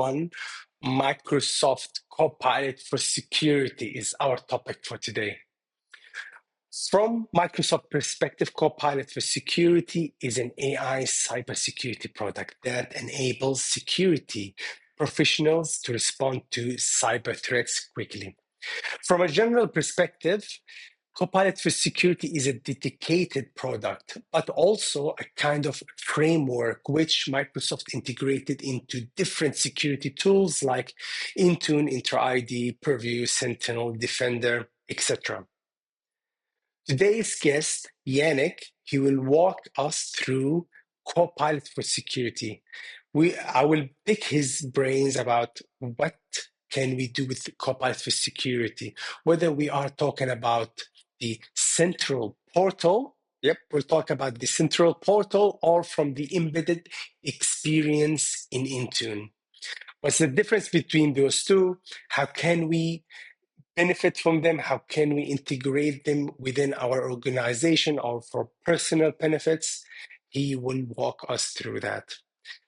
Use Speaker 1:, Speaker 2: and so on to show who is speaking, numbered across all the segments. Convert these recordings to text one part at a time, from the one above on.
Speaker 1: everyone. Microsoft Copilot for security is our topic for today. From Microsoft perspective, Copilot for security is an AI cybersecurity product that enables security professionals to respond to cyber threats quickly. From a general perspective, Copilot for security is a dedicated product, but also a kind of framework which Microsoft integrated into different security tools like Intune, Entra ID, Purview, Sentinel, Defender, etc. Today's guest, Yannick, he will walk us through Copilot for security. I will pick his brains about what can we do with Copilot for security, whether we are talking about the central portal. Yep, we'll talk about the central portal or from the embedded experience in Intune. What's the difference between those two? How can we benefit from them? How can we integrate them within our organization or for personal benefits? He will walk us through that.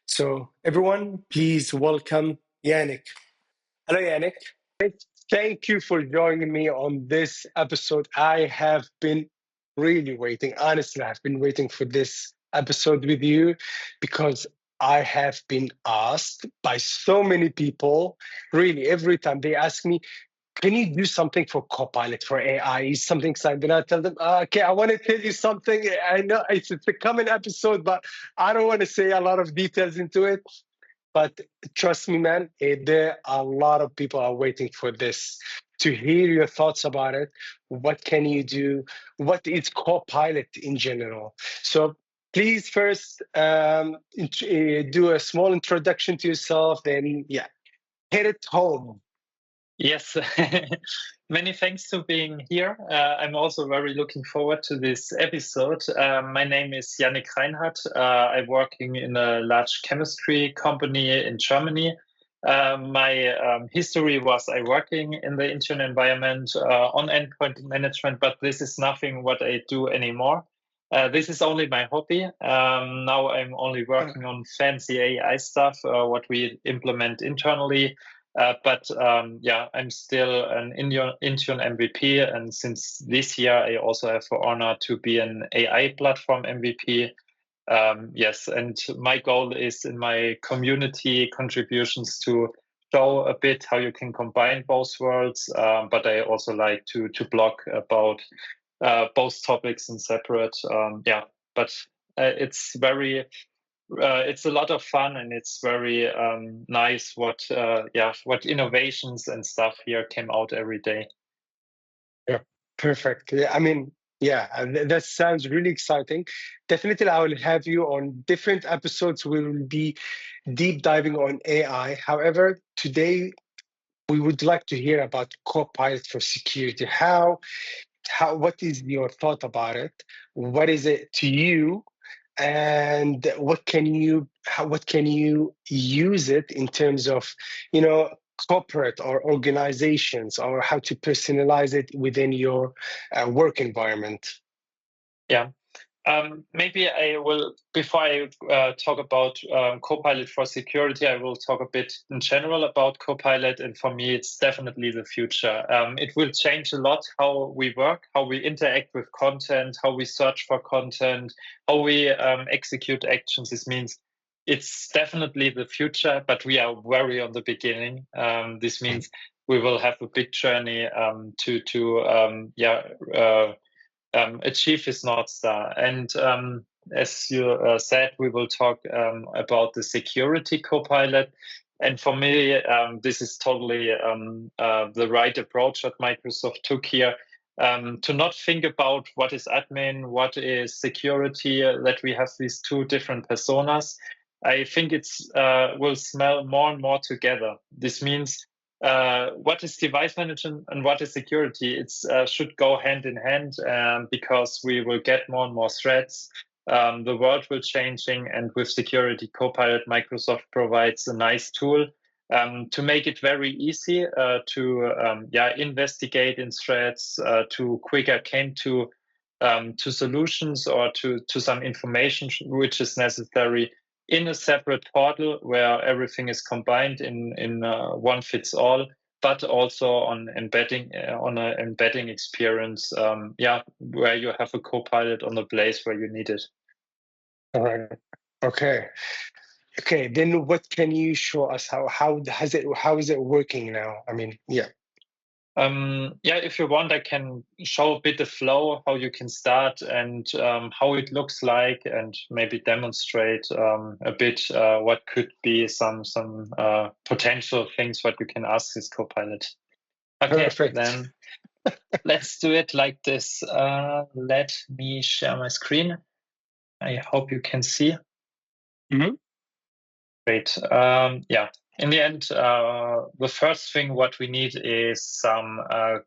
Speaker 1: So everyone, please welcome Yannick. Hello, Yannick. Thank you for joining me on this episode. I have been really waiting. Honestly, I've been waiting for this episode with you because I have been asked by so many people, really, every time they ask me, can you do something for Copilot for AI? Something like that. I tell them, okay, I want to tell you something. I know it's a common episode, but I don't want to say a lot of details into it. But trust me, man, there are a lot of people are waiting for this, to hear your thoughts about it. What can you do? What is Copilot in general? So please first do a small introduction to yourself, then hit it home.
Speaker 2: Yes, many thanks for being here. I'm also very looking forward to this episode. My name is Yannick Reinhard. I'm working in a large chemistry company in Germany. My history was I working in the Intune environment on endpoint management, but this is nothing what I do anymore. This is only my hobby. Now I'm only working on fancy AI stuff, what we implement internally. But I'm still an Intune MVP, and since this year, I also have the honor to be an AI platform MVP. Yes, and my goal is in my community contributions to show a bit how you can combine both worlds. But I also like to blog about both topics in separate. But it's very. It's a lot of fun, and it's very nice what innovations and stuff here came out every day.
Speaker 1: Yeah, perfect. Yeah, I mean, that sounds really exciting. Definitely, I will have you on different episodes. We will be deep diving on AI. However, today we would like to hear about Copilot for security. What is your thought about it? What is it to you? And what can you use it in terms of, corporate or organizations, or how to personalize it within your work environment?
Speaker 2: Yeah. Maybe I will, before I talk about Copilot for security, I will talk a bit in general about Copilot. And for me, it's definitely the future. It will change a lot how we work, how we interact with content, how we search for content, how we execute actions. This means it's definitely the future, but we are very on the beginning. This means we will have a big journey to achieve his North Star. And as you said, we will talk about the security Copilot. And for me, this is totally the right approach that Microsoft took here. To not think about what is admin, what is security, that we have these two different personas. I think it's will smell more and more together. This means what is device management and what is security? It should go hand in hand because we will get more and more threats. The world will changing, and with Security Copilot, Microsoft provides a nice tool to make it very easy to investigate in threats, to quicker came to solutions or to some information which is necessary in a separate portal where everything is combined in one fits all, but also on embedding on an embedding experience, where you have a Copilot on the place where you need it.
Speaker 1: All right. Okay. Okay. Then what can you show us? How is it working now? I mean, yeah.
Speaker 2: If you want, I can show a bit the flow, how you can start, and how it looks like, and maybe demonstrate a bit what could be some potential things what you can ask this Copilot. Okay,
Speaker 1: Perfect.
Speaker 2: then let's do it like this. Let me share my screen. I hope you can see.
Speaker 1: Mm-hmm.
Speaker 2: Great. In the end, the first thing what we need is some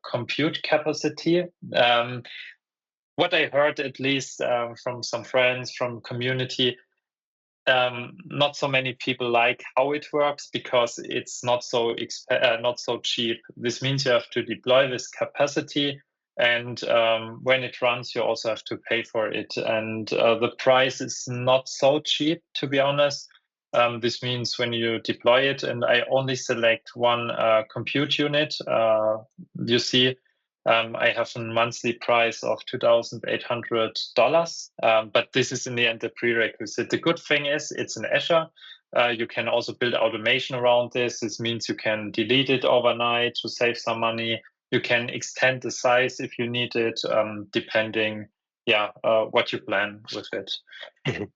Speaker 2: compute capacity. What I heard, at least from some friends from community, not so many people like how it works because it's not so cheap. This means you have to deploy this capacity, and when it runs, you also have to pay for it. And the price is not so cheap, to be honest. This means when you deploy it, and I only select one compute unit, you see I have a monthly price of $2,800, but this is in the end the prerequisite. The good thing is it's in Azure. You can also build automation around this. This means you can delete it overnight to save some money. You can extend the size if you need it, depending what you plan with it.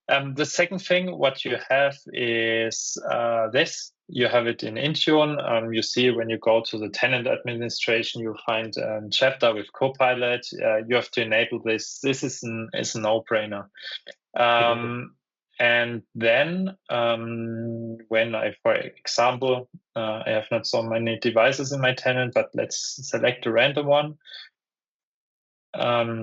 Speaker 2: The second thing what you have is this. You have it in Intune. You see when you go to the tenant administration, you find a chapter with Copilot. You have to enable this. This is a no-brainer. And then when for example, I have not so many devices in my tenant, but let's select a random one.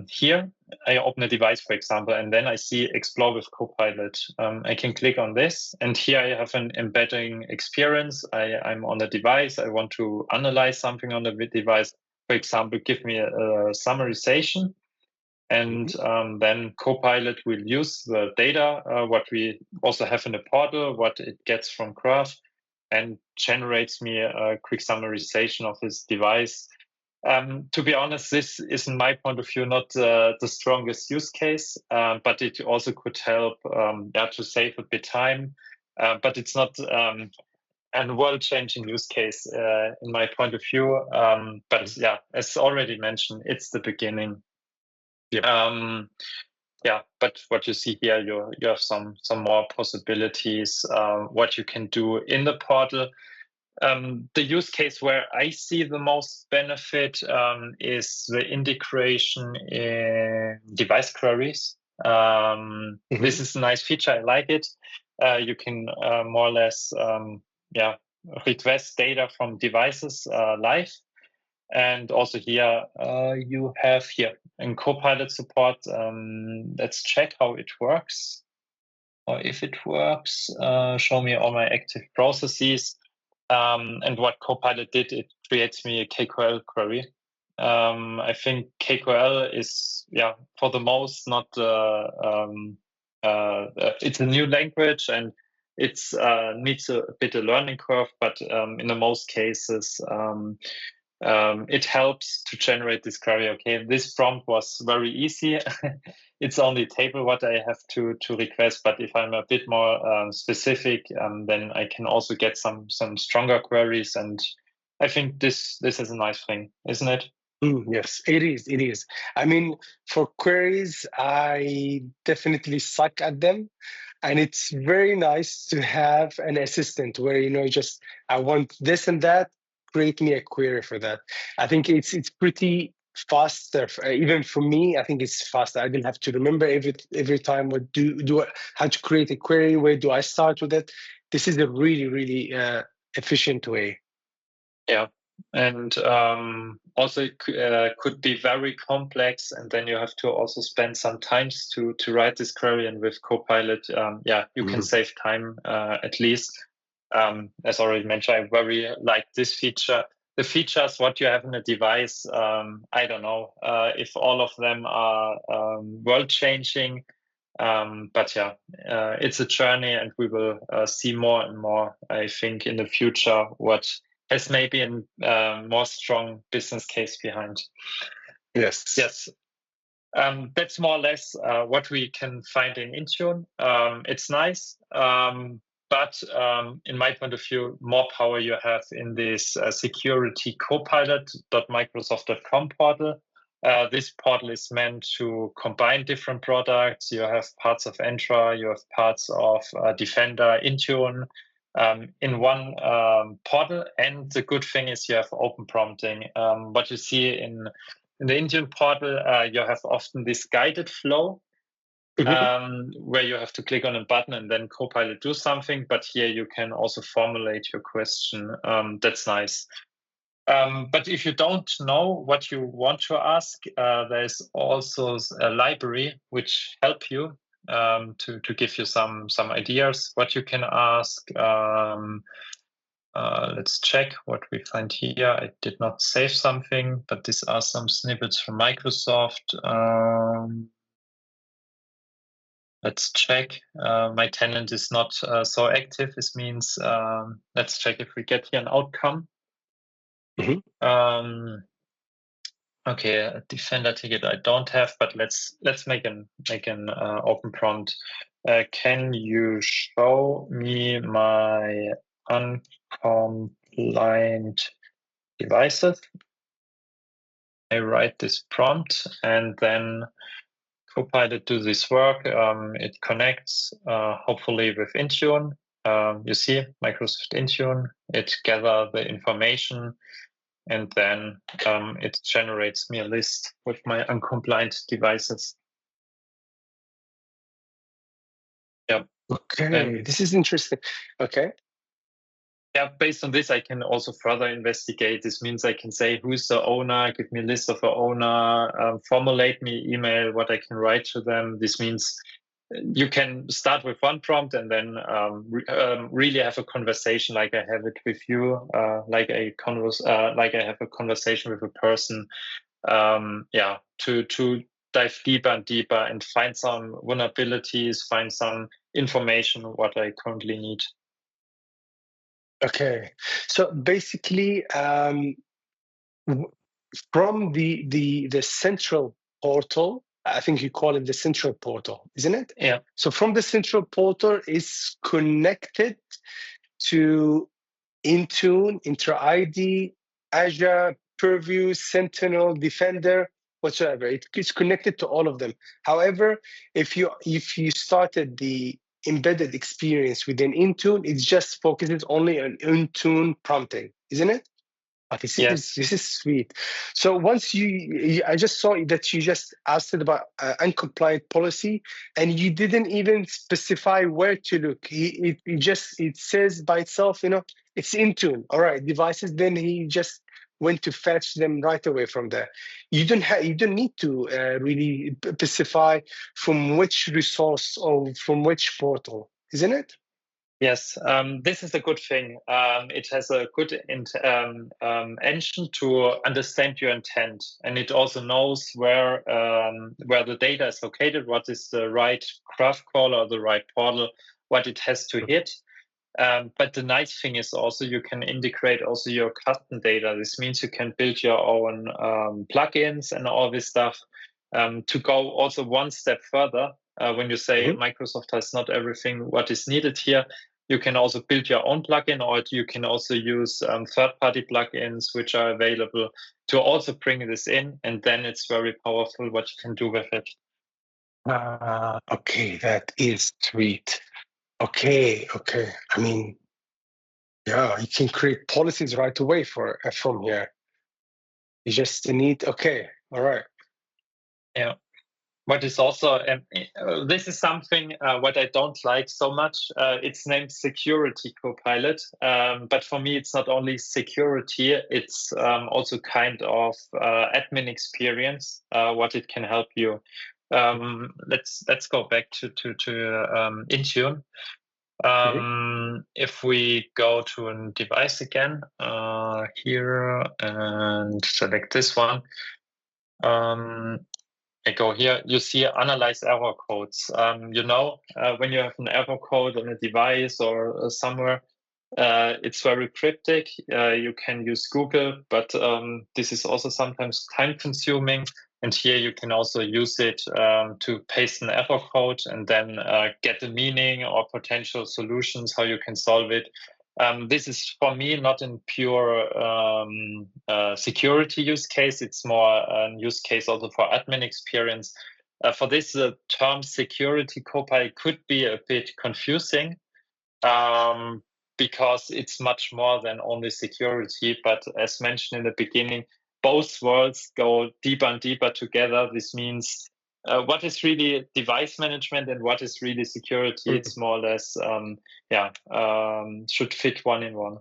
Speaker 2: Here, I open a device, for example, and then I see Explore with Copilot. I can click on this, and here I have an embedding experience. I'm on a device. I want to analyze something on the device. For example, give me a summarization, and then Copilot will use the data, what we also have in the portal, what it gets from Graph, and generates me a quick summarization of this device. To be honest, this is, in my point of view, not the strongest use case, but it also could help to save a bit time. But it's not a world-changing use case in my point of view. But as already mentioned, it's the beginning. But what you see here, you have some more possibilities, what you can do in the portal. The use case where I see the most benefit is the integration in device queries. This is a nice feature. I like it. You can more or less request data from devices live. And also here, you have here in Copilot support. Let's check how it works. Or if it works, show me all my active processes. And what Copilot did, it creates me a KQL query. I think KQL is, for the most, not. It's a new language and it's needs a bit of learning curve, but in the most cases, it helps to generate this query. Okay, this prompt was very easy. It's only a table what I have to request, but if I'm a bit more specific, then I can also get some stronger queries, and I think this is a nice thing, isn't it?
Speaker 1: Yes, it is. It is. I mean, for queries, I definitely suck at them. And it's very nice to have an assistant where, just I want this and that, create me a query for that. I think it's pretty faster. Even for me, I think it's faster. I didn't have to remember every time what how to create a query. Where do I start with it? This is a really, really efficient way.
Speaker 2: Yeah. And also it could be very complex, and then you have to also spend some time to write this query. And with Copilot, you can save time at least. As already mentioned, I very like this feature. The features what you have in a device, I don't know if all of them are world changing. But yeah, it's a journey, and we will see more and more, I think, in the future what has maybe a more strong business case behind.
Speaker 1: Yes.
Speaker 2: That's more or less what we can find in Intune. It's nice, but in my point of view, more power you have in this security copilot.microsoft.com portal. This portal is meant to combine different products. You have parts of Entra, you have parts of Defender, Intune in one portal. And the good thing is you have open prompting. What you see in the Intune portal, you have often this guided flow where you have to click on a button and then Copilot do something. But here you can also formulate your question. That's nice. But if you don't know what you want to ask, there's also a library which help you to give you some ideas what you can ask. Let's check what we find here. I did not save something, but these are some snippets from Microsoft. Let's check. My tenant is not so active. This means let's check if we get here an outcome. Okay, a Defender ticket I don't have, but let's make an open prompt. Can you show me my uncompliant devices? I write this prompt, and then Copilot do this work. It connects hopefully with Intune. You see Microsoft Intune. It gather the information, and then it generates me a list with my uncompliant devices. Yeah.
Speaker 1: Okay, this is interesting. Okay.
Speaker 2: Yeah, based on this, I can also further investigate. This means I can say who's the owner, give me a list of the owner, formulate me email, what I can write to them. This means you can start with one prompt and then really have a conversation like I have it with you, like I have a conversation with a person. To dive deeper and deeper and find some vulnerabilities, find some information what I currently need.
Speaker 1: Okay, so basically, from the central portal, I think you call it the central portal, isn't it?
Speaker 2: Yeah.
Speaker 1: So from the central portal is connected to Intune, Entra ID, Azure, Purview, Sentinel, Defender, whatsoever. It's connected to all of them. However, if you started the embedded experience within Intune, it just focuses only on Intune prompting, isn't it? Okay, this is sweet. So once I just saw that you just asked it about uncompliant policy, and you didn't even specify where to look. It says by itself, it's Intune. All right, devices. Then he just went to fetch them right away from there. You don't need to really specify from which resource or from which portal, isn't it?
Speaker 2: Yes, this is a good thing. It has a good engine to understand your intent, and it also knows where the data is located, what is the right graph call or the right portal, what it has to hit. But the nice thing is also you can integrate also your custom data. This means you can build your own plugins and all this stuff to go also one step further. When you say Microsoft has not everything what is needed here, you can also build your own plugin, or you can also use third-party plugins which are available to also bring this in, and then it's very powerful what you can do with it.
Speaker 1: Okay, that is sweet. Okay. I mean, yeah, you can create policies right away from here. You just need, okay, all right.
Speaker 2: Yeah. What is also, this is something what I don't like so much. It's named Security Copilot, but for me, it's not only security, it's also kind of admin experience, what it can help you. Let's go back to Intune. If we go to a device again here and select this one, I go here, you see analyze error codes. When you have an error code on a device or somewhere, it's very cryptic. You can use Google, but this is also sometimes time consuming. And here you can also use it to paste an error code and then get the meaning or potential solutions, how you can solve it. This is for me not in pure security use case. It's more a use case also for admin experience. For this, the term security Copilot could be a bit confusing because it's much more than only security. But as mentioned in the beginning, both worlds go deeper and deeper together. This means what is really device management and what is really security. It's more or less, should fit one in one.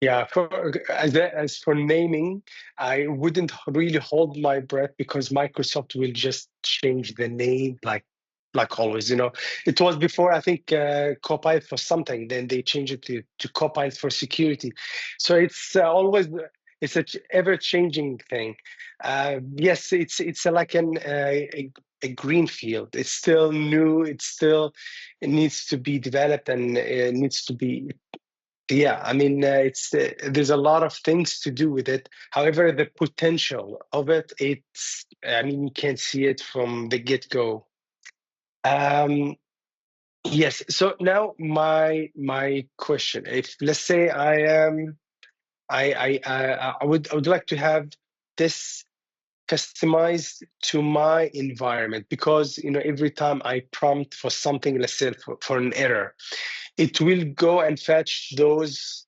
Speaker 1: Yeah, as for naming, I wouldn't really hold my breath because Microsoft will just change the name like always. It was before, I think, Copilot for something, then they changed it to Copilot for security. So it's always it's a ever-changing thing. Yes, it's like a green field. It's still new. It needs to be developed and it needs to be. Yeah, I mean, there's a lot of things to do with it. However, the potential of it, you can't see it from the get-go. Yes. So now my question: if let's say I would like to have this customized to my environment because every time I prompt for something, let's say for an error, it will go and fetch those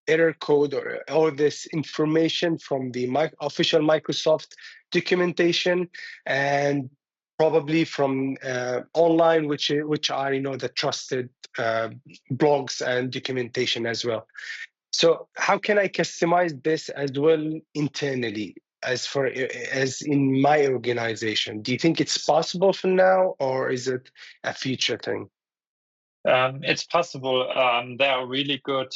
Speaker 1: error code or this information from the official Microsoft documentation and probably from online, which are the trusted blogs and documentation as well. So how can I customize this as well internally as in my organization? Do you think it's possible for now, or is it a future thing?
Speaker 2: It's possible. There are really good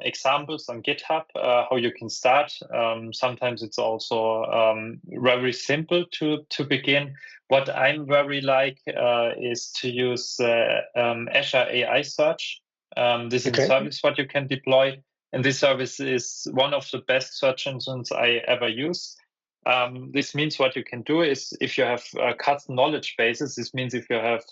Speaker 2: examples on GitHub how you can start. Sometimes it's also very simple to begin. What I'm very like is to use Azure AI Search. This is a service what you can deploy. And this service is one of the best search engines I ever use. This means what you can do is if you have custom knowledge bases, this means if you have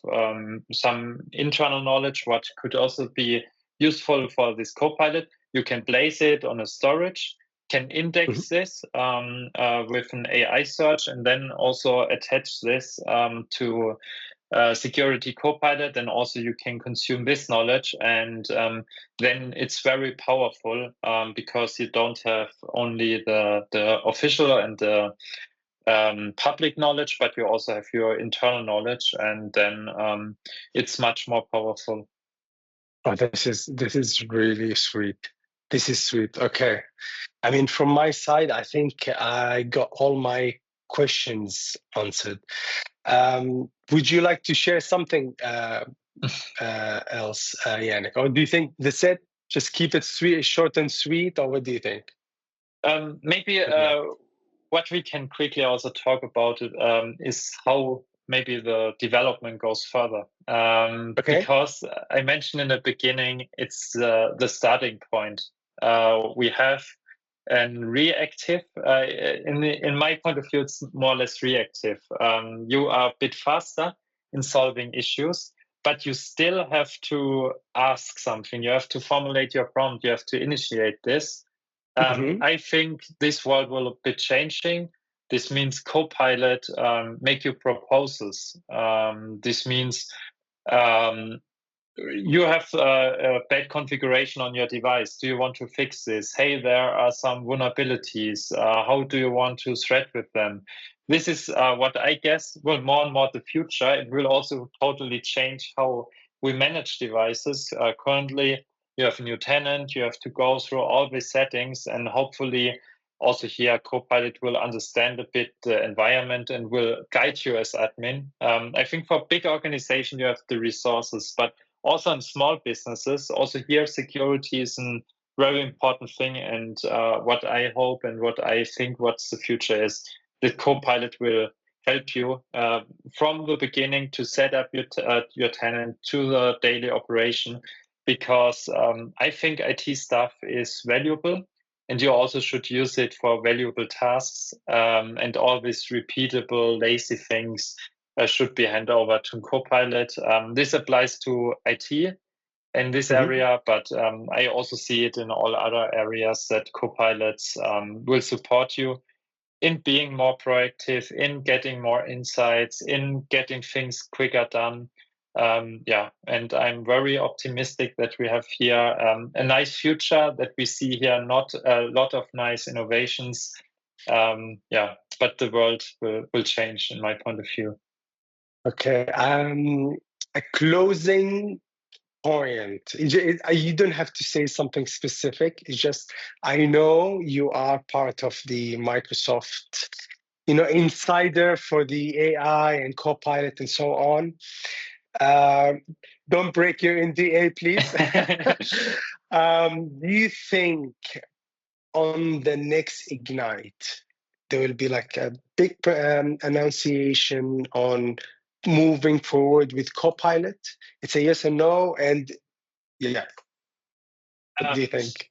Speaker 2: some internal knowledge, what could also be useful for this Copilot, you can place it on a storage, can index this with an AI search, and then also attach this to security Copilot, and also you can consume this knowledge, and then it's very powerful because you don't have only the official and the public knowledge, but you also have your internal knowledge, and then it's much more powerful.
Speaker 1: Oh, this is really sweet. This is sweet. Okay. I mean, from my side, I think I got all my questions answered. Would you like to share something else, Yannick? Or do you think that's it? Just keep it short and sweet, or what do you think?
Speaker 2: Maybe what we can quickly also talk about is how maybe the development goes further. Because I mentioned in the beginning, it's the starting point. We have and reactive. In my point of view, it's more or less reactive. You are a bit faster in solving issues, but you still have to ask something. You have to formulate your prompt. You have to initiate this. I think this world will be changing. This means Copilot make you proposals. This means you have a bad configuration on your device. Do you want to fix this? Hey, there are some vulnerabilities. How do you want to thread with them? This is what I guess will more and more the future. It will also totally change how we manage devices. Currently, you have a new tenant. You have to go through all the settings, and hopefully also here Copilot will understand a bit the environment and will guide you as admin. I think for big organization, you have the resources, but also in small businesses, also here security is a very important thing. And what I hope and what I think what's the future is that Copilot will help you from the beginning to set up your tenant to the daily operation, because I think IT stuff is valuable, and you also should use it for valuable tasks, and all these repeatable, lazy things should be handed over to Copilot. This applies to IT in this area, but I also see it in all other areas that Copilots will support you in being more proactive, in getting more insights, in getting things quicker done. And I'm very optimistic that we have here a nice future, that we see here not a lot of nice innovations. But the world will change in my point of view.
Speaker 1: Okay. A closing point. You don't have to say something specific. It's just, I know you are part of the Microsoft, insider for the AI and Copilot and so on. Don't break your NDA, please. Do you think on the next Ignite, there will be like a big annunciation on moving forward with Copilot? It's a yes or no, and yeah. What do you think?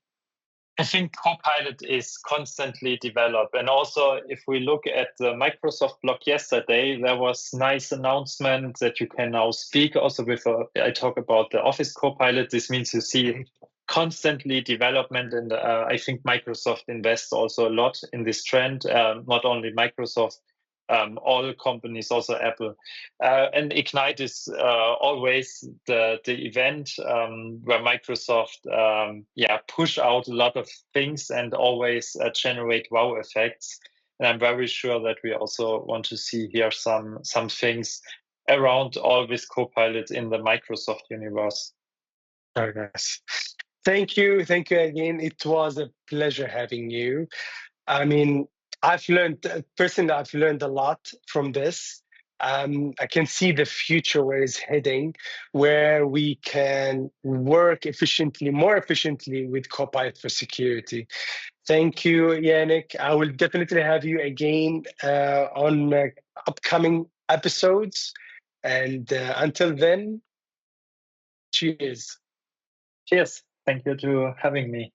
Speaker 2: I think Copilot is constantly developed. And also, if we look at the Microsoft blog yesterday, there was nice announcement that you can now speak also with, I talk about the Office Copilot. This means you see constantly development. And I think Microsoft invests also a lot in this trend, not only Microsoft, all companies, also Apple. And Ignite is always the event where Microsoft push out a lot of things and always generate wow effects. And I'm very sure that we also want to see here some things around all this Copilot in the Microsoft universe.
Speaker 1: Very nice. Thank you again. It was a pleasure having you. I mean, I've learned a lot from this. I can see the future where it's heading, where we can work more efficiently with Copilot for security. Thank you, Yannick. I will definitely have you again on upcoming episodes. And until then, cheers.
Speaker 2: Cheers. Thank you for having me.